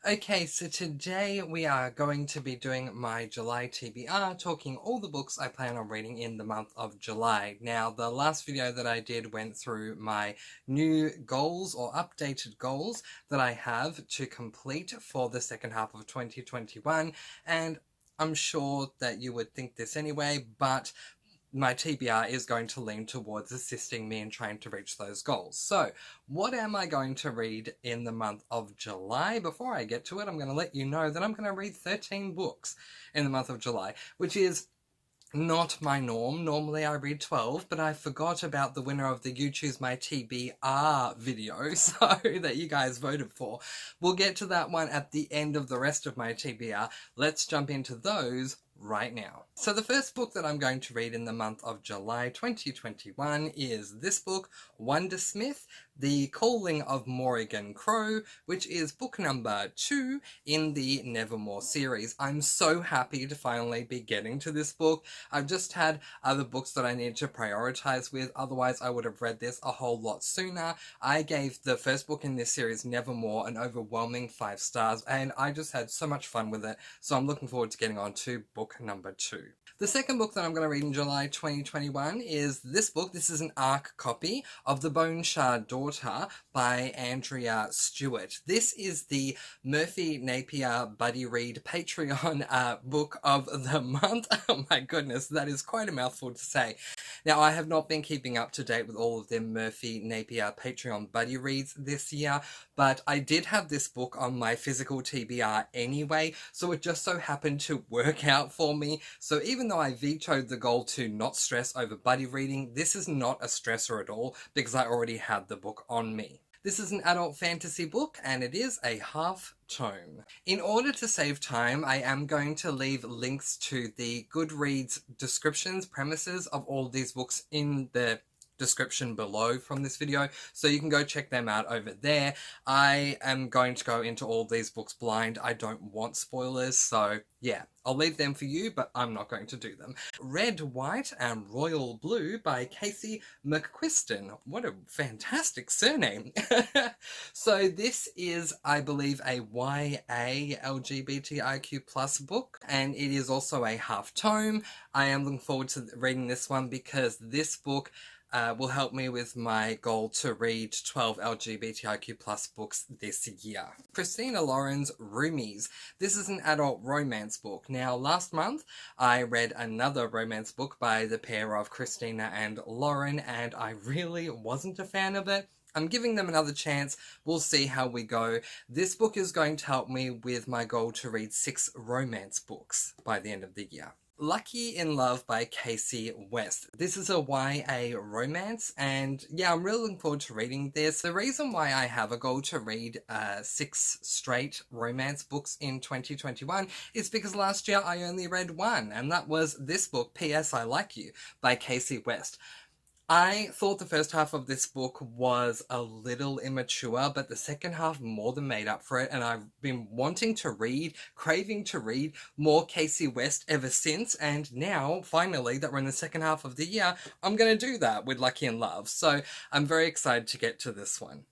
Okay, so today we are going to be doing my July TBR, talking all the books I plan on reading in the month of July. Now, the last video that I did went through my new goals or updated goals that I have to complete for the second half of 2021, and I'm sure that you would think this anyway, but my TBR is going to lean towards assisting me in trying to reach those goals. So, what am I going to read in the month of July? Before I get to it, I'm going to let you know that I'm going to read 13 books in the month of July, which is not my norm. Normally I read 12, but I forgot about the winner of the You Choose My TBR video, so that you guys voted for. We'll get to that one at the end of the rest of my TBR. Let's jump into those right now. So the first book that I'm going to read in the month of July 2021 is this book, Wondersmith, The Calling of Morrigan Crow, which is book number 2 in the Nevermore series. I'm so happy to finally be getting to this book. I've just had other books that I need to prioritize with, otherwise I would have read this a whole lot sooner. I gave the first book in this series, Nevermore, an overwhelming 5 stars, and I just had so much fun with it, so I'm looking forward to getting on to book number 2. The second book that I'm going to read in July 2021 is this book. This is an ARC copy of The Bone Shard Daughter by Andrea Stewart. This is the Murphy Napier Buddy Read Patreon book of the month. Oh my goodness, that is quite a mouthful to say. Now, I have not been keeping up to date with all of the Murphy Napier Patreon Buddy Reads this year, but I did have this book on my physical TBR anyway, so it just so happened to work out for me. So even though I vetoed the goal to not stress over buddy reading, this is not a stressor at all because I already had the book on me. This is an adult fantasy book, and it is a half tome. In order to save time, I am going to leave links to the GOODREADS descriptions, premises of all these books in the description below from this video, so you can go check them out over there. I am going to go into all these books blind. I don't want spoilers, so yeah, I'll leave them for you, but I'm not going to do them. Red, White and Royal Blue by Casey McQuiston. What a fantastic surname. So this is, I believe, a YA LGBTIQ plus book, and it is also a half tome. I am looking forward to reading this one because this book will help me with my goal to read 12 LGBTIQ plus books this year. Christina Lauren's Roomies. This is an adult romance book. Now, last month, I read another romance book by the pair of Christina and Lauren, and I really wasn't a fan of it. I'm giving them another chance. We'll see how we go. This book is going to help me with my goal to read 6 romance books by the end of the year. Lucky in Love by Casey West. This is a YA romance, and yeah, I'm really looking forward to reading this. The reason why I have a goal to read 6 straight romance books in 2021 is because last year I only read 1, and that was this book, P.S. I Like You by Casey West. I thought the first half of this book was a little immature, but the second half more than made up for it, and I've been wanting to read, craving to read more Casey West ever since, and now, finally, that we're in the second half of the year, I'm going to do that with Lucky in Love, so I'm very excited to get to this one.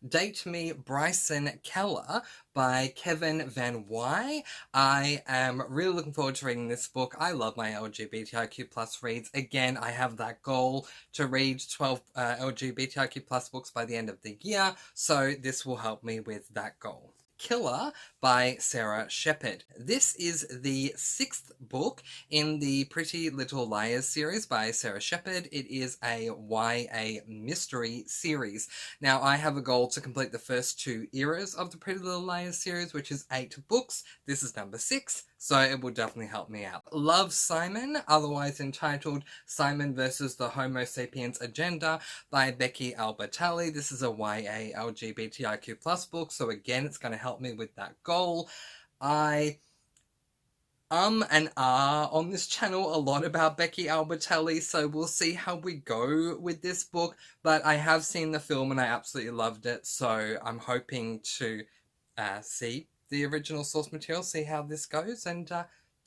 Date Me Bryson Keller by Kevin Van Wy. I am really looking forward to reading this book. I love my LGBTIQ plus reads. Again, I have that goal to read 12 LGBTIQ plus books by the end of the year, so this will help me with that goal. Killer by Sarah Shepard. This is the 6th book in the Pretty Little Liars series by Sarah Shepard. It is a YA mystery series. Now, I have a goal to complete the first 2 eras of the Pretty Little Liars series, which is 8 books. This is number 6, so it will definitely help me out. Love, Simon, otherwise entitled Simon versus the Homo Sapiens Agenda by Becky Albertalli. This is a YA LGBTIQ plus book, so again, it's going to help me with that goal. I and on this channel a lot about Becky Albertalli, so we'll see how we go with this book, but I have seen the film and I absolutely loved it, so I'm hoping to see the original source material, see how this goes, and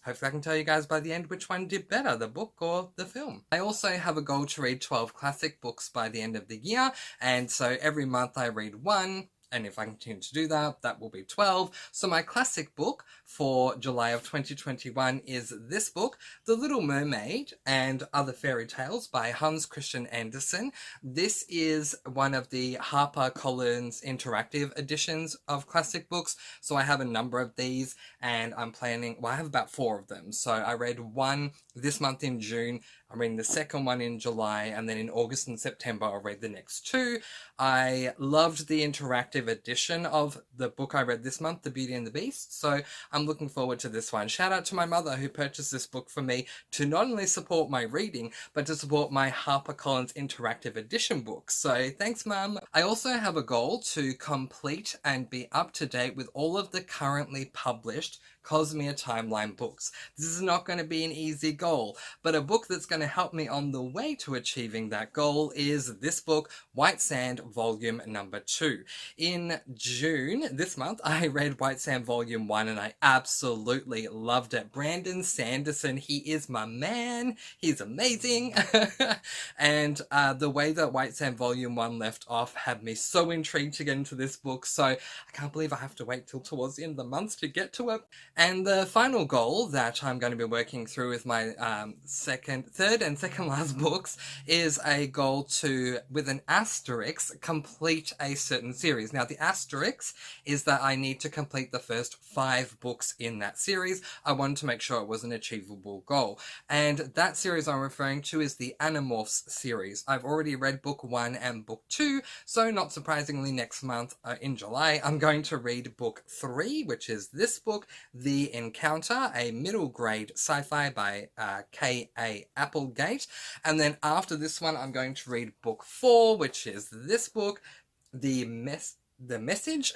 hopefully I can tell you guys by the end which one did better, the book or the film. I also have a goal to read 12 classic books by the end of the year, and so every month I read 1, and if I continue to do that, that will be 12. So my classic book for July of 2021 is this book, The Little Mermaid and Other Fairy Tales by Hans Christian Andersen. This is one of the HarperCollins interactive editions of classic books. So I have a number of these, and I'm planning, well, I have about 4 of them. So I read one this month in June, I'm reading the second one in July, and then in August and September I'll read the next 2. I loved the interactive edition of the book I read this month, The Beauty and the Beast, so I'm looking forward to this one. Shout out to my mother who purchased this book for me to not only support my reading, but to support my HarperCollins interactive edition books. So thanks, Mum. I also have a goal to complete and be up to date with all of the currently published Cosmere Timeline books. This is not going to be an easy goal, but a book that's going to help me on the way to achieving that goal is this book, White Sand Volume number 2. In June, this month, I read White Sand Volume 1 and I absolutely loved it. Brandon Sanderson, he is my man. He's amazing. And the way that White Sand Volume 1 left off had me so intrigued to get into this book, so I can't believe I have to wait till towards the end of the month to get to it. And the final goal that I'm going to be working through with my third and second last books is a goal to, with an asterisk, complete a certain series. Now, the asterisk is that I need to complete the first 5 books in that series. I wanted to make sure it was an achievable goal. And that series I'm referring to is the Animorphs series. I've already read book 1 and book 2, so not surprisingly next month in July, I'm going to read book 3, which is this book, The Encounter, a middle grade sci-fi by K.A. Applegate. And then after this one, I'm going to read book 4, which is this book, The Message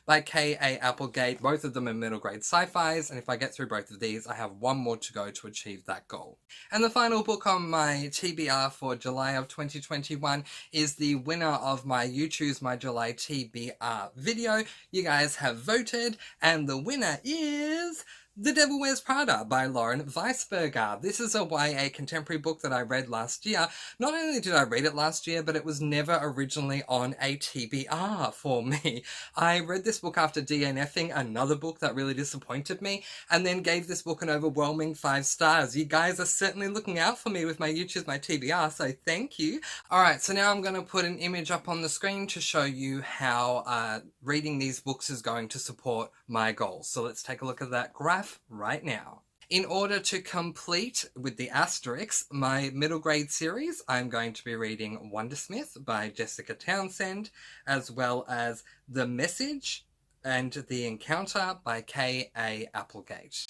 by K.A. Applegate. Both of them are middle grade sci-fis, and if I get through both of these, I have 1 more to go to achieve that goal. And the final book on my TBR for July of 2021 is the winner of my You Choose My July TBR video. You guys have voted, and the winner is The Devil Wears Prada by Lauren Weisberger. This is a YA contemporary book that I read last year. Not only did I read it last year, but it was never originally on a TBR for me. I read this book after DNFing another book that really disappointed me, and then gave this book an overwhelming 5 stars. You guys are certainly looking out for me with my You Choose My TBR, so thank you. Alright, so now I'm going to put an image up on the screen to show you how reading these books is going to support my goals. So let's take a look at that graph right now. In order to complete, with the asterisks, my middle grade series, I'm going to be reading Wondersmith by Jessica Townsend, as well as The Message and The Encounter by K.A. Applegate.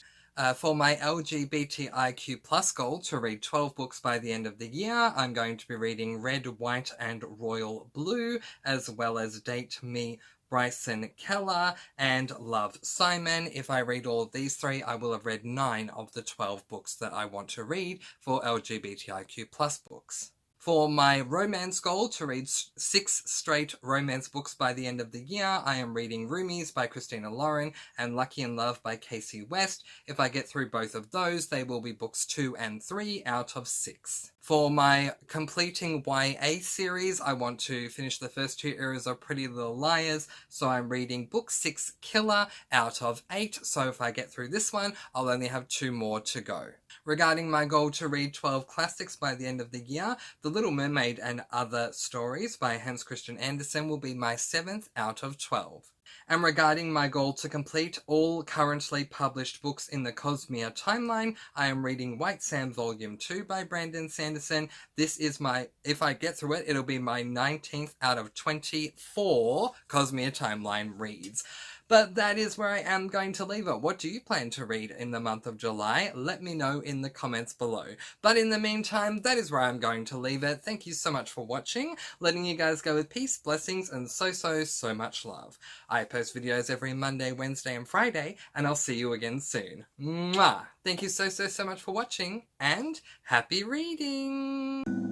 For my LGBTIQ plus goal to read 12 books by the end of the year, I'm going to be reading Red, White and Royal Blue, as well as Date Me, Bryson Keller, and Love, Simon. If I read all of these 3, I will have read 9 of the 12 books that I want to read for LGBTIQ plus books. For my romance goal to read 6 straight romance books by the end of the year, I am reading Roomies by Christina Lauren and Lucky in Love by Casey West. If I get through both of those, they will be books 2 and 3 out of 6. For my completing YA series, I want to finish the first 2 eras of Pretty Little Liars, so I'm reading book 6 Killer out of 8, so if I get through this one, I'll only have 2 more to go. Regarding my goal to read 12 classics by the end of the year, The Little Mermaid and Other Stories by Hans Christian Andersen will be my 7th out of 12. And regarding my goal to complete all currently published books in the Cosmere timeline, I am reading White Sand Volume 2 by Brandon Sanderson. This is my, if I get through it, it'll be my 19th out of 24 Cosmere timeline reads. But that is where I am going to leave it. What do you plan to read in the month of July? Let me know in the comments below. But in the meantime, that is where I'm going to leave it. Thank you so much for watching, letting you guys go with peace, blessings, and so much love. I post videos every Monday, Wednesday, and Friday, and I'll see you again soon. Mwah! Thank you so much for watching, and happy reading!